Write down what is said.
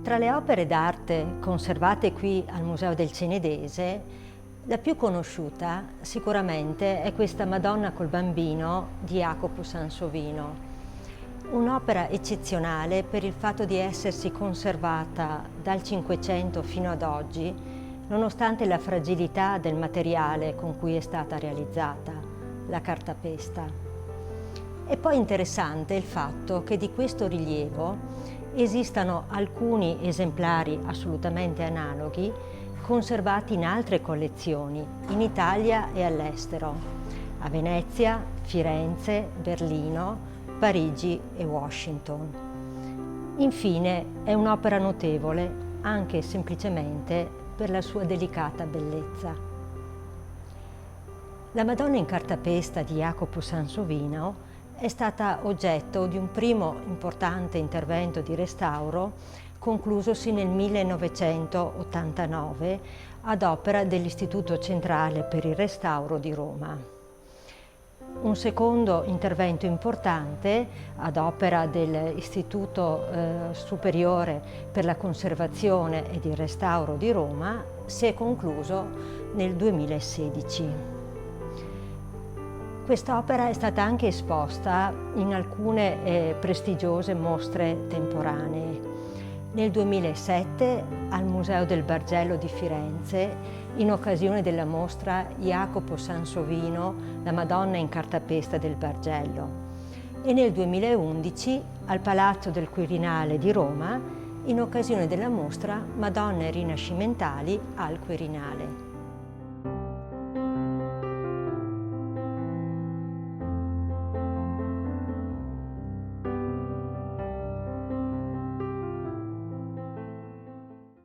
Tra le opere d'arte conservate qui al Museo del Cenedese, la più conosciuta sicuramente è questa Madonna col Bambino di Jacopo Sansovino, un'opera eccezionale per il fatto di essersi conservata dal Cinquecento fino ad oggi, nonostante la fragilità del materiale con cui è stata realizzata, la cartapesta. È poi interessante il fatto che di questo rilievo esistano alcuni esemplari assolutamente analoghi conservati in altre collezioni, in Italia e all'estero, a Venezia, Firenze, Berlino, Parigi e Washington. Infine è un'opera notevole anche semplicemente per la sua delicata bellezza. La Madonna in cartapesta di Jacopo Sansovino è stata oggetto di un primo importante intervento di restauro conclusosi nel 1989 ad opera dell'Istituto Centrale per il Restauro di Roma. Un secondo intervento importante ad opera dell'Istituto Superiore per la Conservazione ed il Restauro di Roma si è concluso nel 2016. Quest'opera è stata anche esposta in alcune prestigiose mostre temporanee. Nel 2007 al Museo del Bargello di Firenze, in occasione della mostra Jacopo Sansovino, la Madonna in cartapesta del Bargello, e nel 2011 al Palazzo del Quirinale di Roma, in occasione della mostra Madonne rinascimentali al Quirinale.